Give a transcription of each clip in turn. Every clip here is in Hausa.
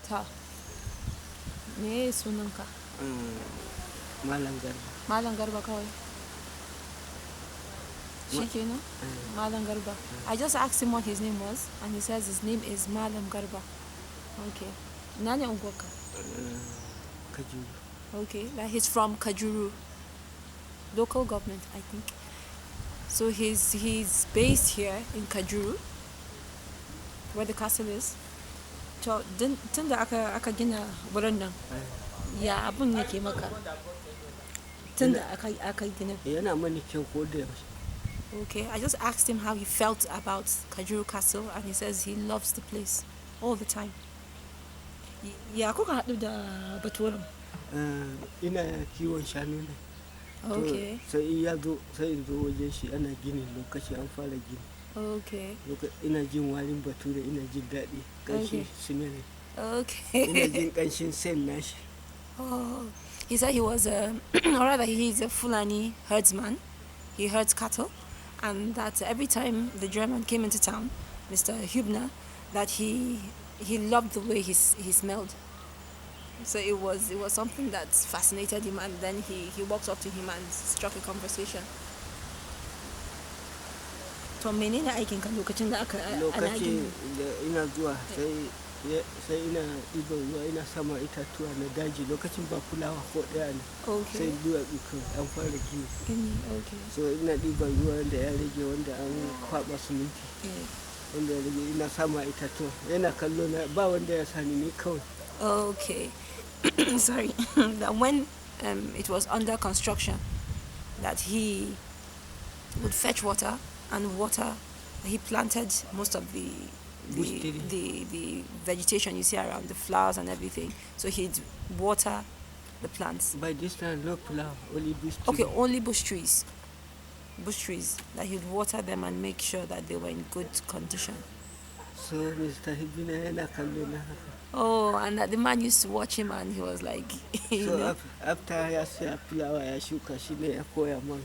Ta. Me sunanka? Malam Garba. Malam Garba kawai. Shikenan? Malam Garba. I just asked him what his name was, and he says his name is Malam Garba. Okay. Nani unguwarka? Kajuru. Okay. Like he's from Kajuru. Local government, I think. So he's based here in Kajuru, where the castle is. To tun da aka gina wurin nan, ya abun yake maka? Tun da aka gina. Yana mani kyau ko da yaushe. Okay, I just asked him how he felt about Kajuru Castle, and he says he loves the place all the time. Ya kuka haɗu da baturen? Ina kiwon shanu ne. Okay. Sai ya zo sai in zo wajen shi ana gini lokaci an fara gini. Okay. Ina jin warin bature, ina jin daɗi. Ƙanshin sinari. Okay. Ina jin ƙanshin sen nashi. Oh, he said he was or rather he's a Fulani herdsman. He herds cattle, and that every time the German came into town, Mr. Hübner, that he loved the way he smelled. So it was something that fascinated him, and then he walked up to him and struck a conversation. To menene aikin ka lokacin da aka ana gini? Lokacin da ina zuwa sai ina ɗiban ruwa ina sama itatuwa na daji lokacin ba kulawa ko ɗaya ne. Okay. Sai zuwa ikon an fara gini. Okay. So ina ɗiban ruwa da ya rage wanda an kwaɓa siminti. Wanda ya rage ina sama itatuwa yana kallo na ba wanda ya sani ni kawai. Okay. Sorry. That when it was under construction, that he would fetch water and water. He planted most of the vegetation you see around, the flowers and everything. So he'd water the plants. By this time, no flower, only bush trees. Okay, only bush trees. Bush trees. That he'd water them and make sure that they were in good condition. So Mr. Hibina yana kallo na haka. Oh, and that the man used to watch him and he was like, So after ya siya flower ya shuka shi ne ya koya man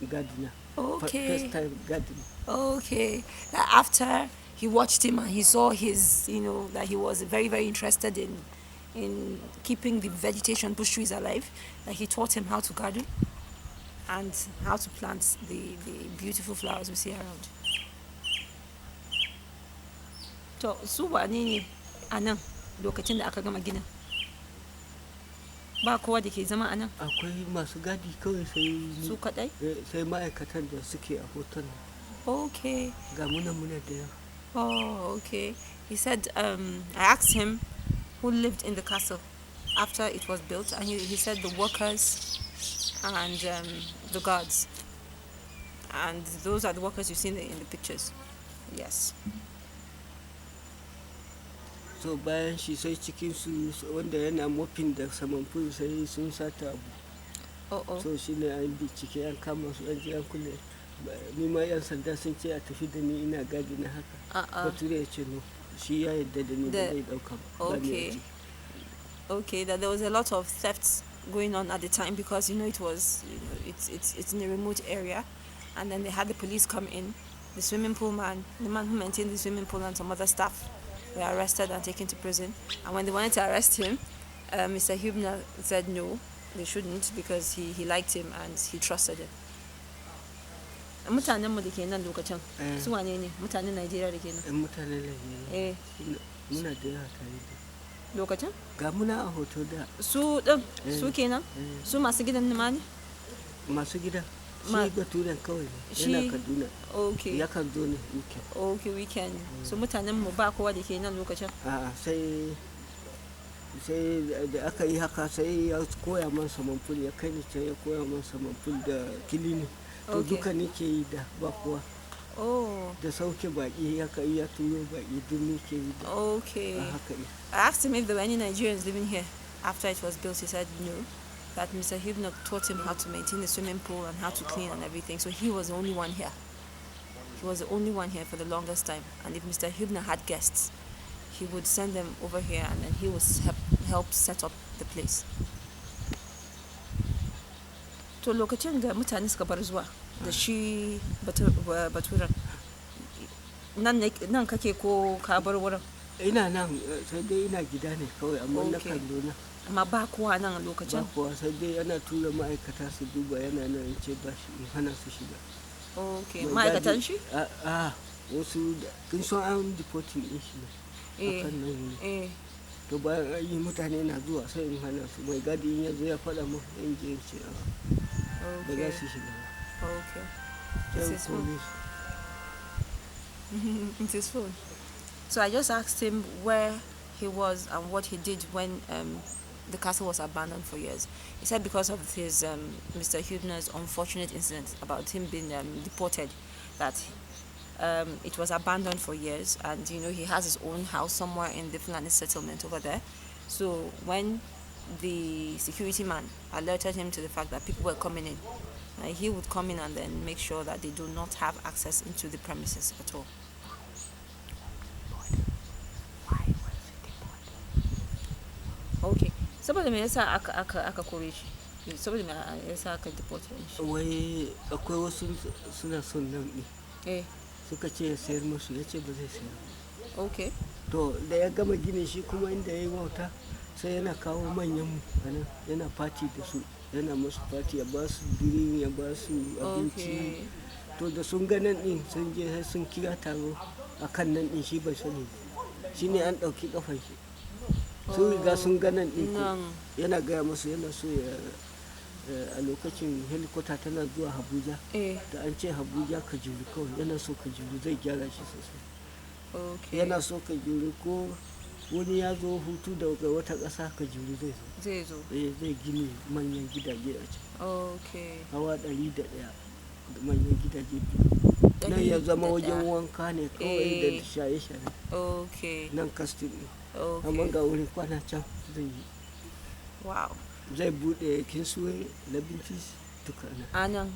gardener. Okay. First time gardening. Okay. That after he watched him and he saw his, that he was very, very interested in keeping the vegetation, bush trees alive, that he taught him how to garden and how to plant the beautiful flowers we see around. So, su wane ne a nan lokacin da aka gama gina? Ba kowa da ke zama a nan? Akwai masu gadi kawai sai su kadai? Sai ma'aikatan da suke a hoton. Okay. Ga muna da yawa. Oh, okay. He said, I asked him who lived in the castle after it was built, and he said the workers and the guards. And those are the workers you see in the pictures. Yes. So bayan shi sai cikin su wanda yana mopin da saman pool sai sun sata abu. Oh. So shi ne an bincike an kama su an je an kulle. Ni ma yan sanda sun ce a tafi da ni ina gadi na haka. Bature ya ce no. Shi ya yadda da ni da zai dauka. Okay. Okay, that there was a lot of thefts going on at the time because it was it's in a remote area, and then they had the police come in. The swimming pool man, the man who maintained the swimming pool, and some other staff were arrested and taken to prison. And when they wanted to arrest him, Mr. Hübner said no, they shouldn't because he liked him and he trusted him. Mutanen mu da ke nan lokacin su wane ne mutanen Najeriya da ke nan? Mutanen Najeriya. Muna da yawa tare da. Lokacin? Ga muna a hoto da. Su ɗin su kenan? Su masu gidan ma ne? Masu gidan. Shi baturen kawai yana Kaduna. Okay. Ya kan zo ne weekend. Okay, weekend. So mutanen mu ba kowa da ke nan lokacin? Sai da aka yi haka sai ya koya man saman pool ya kai ni can ya koya man saman pool da kilini. To duka nake yi da ba kowa. Oh. Da sauke baki ya kai ya turo baki duk nake yi da. Okay. I asked him if there were any Nigerians living here after it was built. He said no. That Mr. Hübner taught him how to maintain the swimming pool and how to clean and everything. So he was the only one here. He was the only one here for the longest time. And if Mr. Hübner had guests, he would send them over here and then he would help set up the place. To lokacin da mutane suka bar zuwa da shi baturen nan kake ko ka bar wurin? ina nan sai dai ina gida ne kawai amma na Okay. kan zo nan. Amma ba kowa nan a Ba lokacin? kuwa sai dai ana tura ma'aikata su duba yana nan in ce ba shi in hana su shiga. Okay. Mai Ma'aikatan gadi shi? wasu kin san an deporting din shi ne Eh. akan nan ne. Eh. To bayan an yi mutane na zuwa sai in hana su mai gadi in ya zo ya faɗa mu in je in ce ba za Okay. su shiga ba. Okay. Sai This is kore su. It's his phone. So I just asked him where he was and what he did when the castle was abandoned for years. He said because of his Mr. Hubner's unfortunate incident about him being deported, that it was abandoned for years, and he has his own house somewhere in the Fulani settlement over there. So when the security man alerted him to the fact that people were coming in, he would come in and then make sure that they do not have access into the premises at all. Okay. Saboda me yasa aka kore shi? Saboda me yasa aka deport shi? Wai akwai wasu suna son nan ne. Eh. Suka ce ya sayar musu ya ce ba zai sayar. Okay. To da ya gama ginin shi kuma inda ya yi wauta sai yana kawo manyan mu anan yana fati da su yana musu fati ya ba su drink ya ba su abinci. Okay. To da sun ga nan din sun je sai sun kira taro a kan nan din shi bai sani shi ne an ɗauki kafan shi sun riga sun ga nan din yana gaya musu yana so ya a lokacin helikwata tana zuwa Abuja da an ce Abuja Kajuru kawai yana so Kajuru zai gyara shi sosai. Yana so Kajuru ko wani ya zo hutu daga wata ƙasa Kajuru zai zo zai gini manyan gidaje a can hawa 101 da manyan gidaje biyu nan ya zama wajen wanka ne kawai da shaye-shaye nan kastin ne amma ga wurin kwana can zai yi. Wow. Zai bude kinsuwe labincis duka nan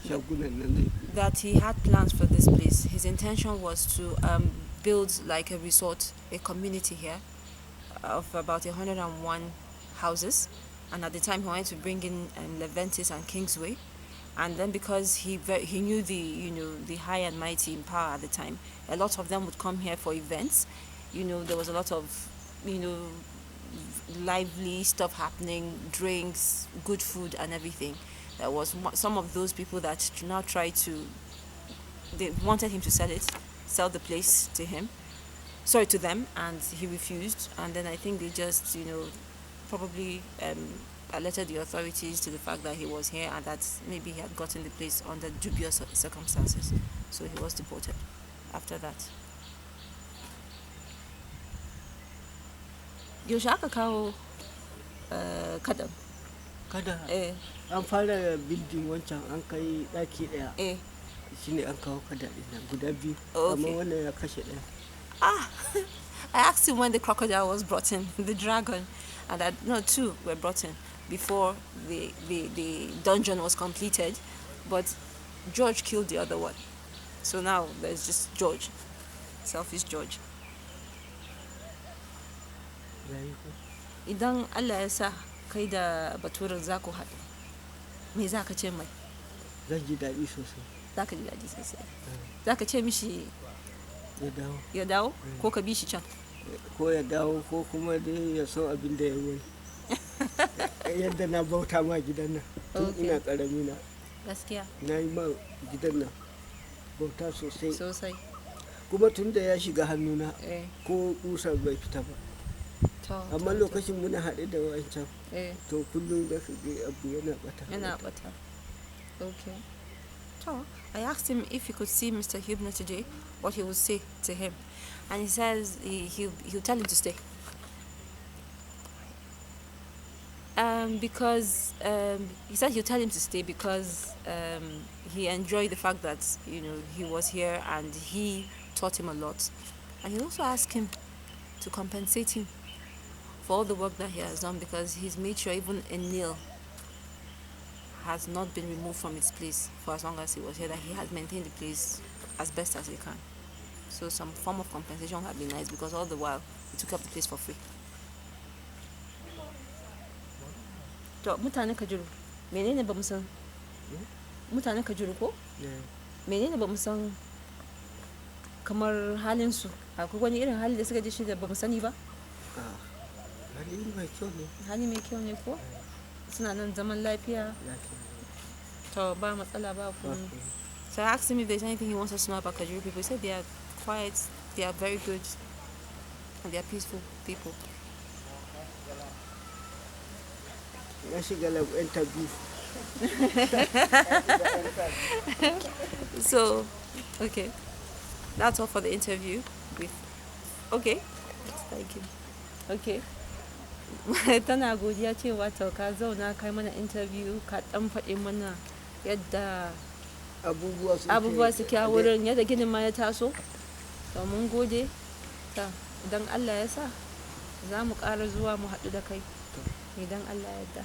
shagunan nan zai bude. That he had plans for this place. His intention was to build like a resort, a community here of about 101 houses, and at the time he wanted to bring in Leventis and Kingsway, and then because he knew the high and mighty in power at the time, a lot of them would come here for events. There was a lot of lively stuff happening, drinks, good food and everything. There was some of those people that now they wanted him to sell the place to them, and he refused. And then I think they just probably alerted the authorities to the fact that he was here and that maybe he had gotten the place under dubious circumstances, so he was deported after that. Yaushe aka kawo kada an fara bildin wancan an kai daki daya shine an kawo kada din guda biyu amma wannan ya kashe daya. I asked him when the crocodile was brought in, the dragon, and two were brought in before the dungeon was completed, but George killed the other one, so now there's just George, selfish George. Idan Allah ya sa kai da baturin za ku haɗu, me za ka ce mai? Zan ji daɗi sosai. Za ka ji daɗi sosai. Za ka ce mishi ya dawo ko ka bi shi can? Ko ya dawo ko kuma dai ya so abin da ya yi. Yadda na bauta ma gidan nan tun ina ƙarami na. Gaskiya. Na yi ma gidan nan bauta sosai. Sosai. Kuma tun da ya shiga hannuna ko kusa bai fita ba. Amma lokacin muna haɗe da wancan to kullum da abu yana bata. Okay. So I asked him if he could see Mr. Hubner today, what he would say to him, and he says he'll tell him to stay. Because he said he'll tell him to stay because he enjoyed the fact that he was here and he taught him a lot, and he also asked him to compensate him for all the work that he has done, because he's made sure even a nail has not been removed from its place for as long as he was here, that he has maintained the place as best as he can. So some form of compensation would be nice, because all the while he took up the place for free. To mutanen Kajuru, menene ba mu san? Mutanen Kajuru ko? Menene ba mu san kamar halin su akwai wani irin hali da suka ji shi da bamu sani ba? hali mai kyau ne. Hali mai kyau ne ko? Suna nan zaman lafiya. To ba matsala ba komai. So I asked him if there's anything he wants us to know about Kajuru people. He said they are quiet, they are very good, and they are peaceful people. Na shiga lab interview. So, okay. That's all for the interview with. Okay. Thank you. Okay. Tana godiya cewa to ka zauna kai mana interview ka dan faɗi mana yadda abubuwa suke a wurin, yadda ginin ma ya taso. To mun gode. Ta idan Allah ya sa za mu ƙara zuwa mu haɗu da kai idan Allah ya yarda.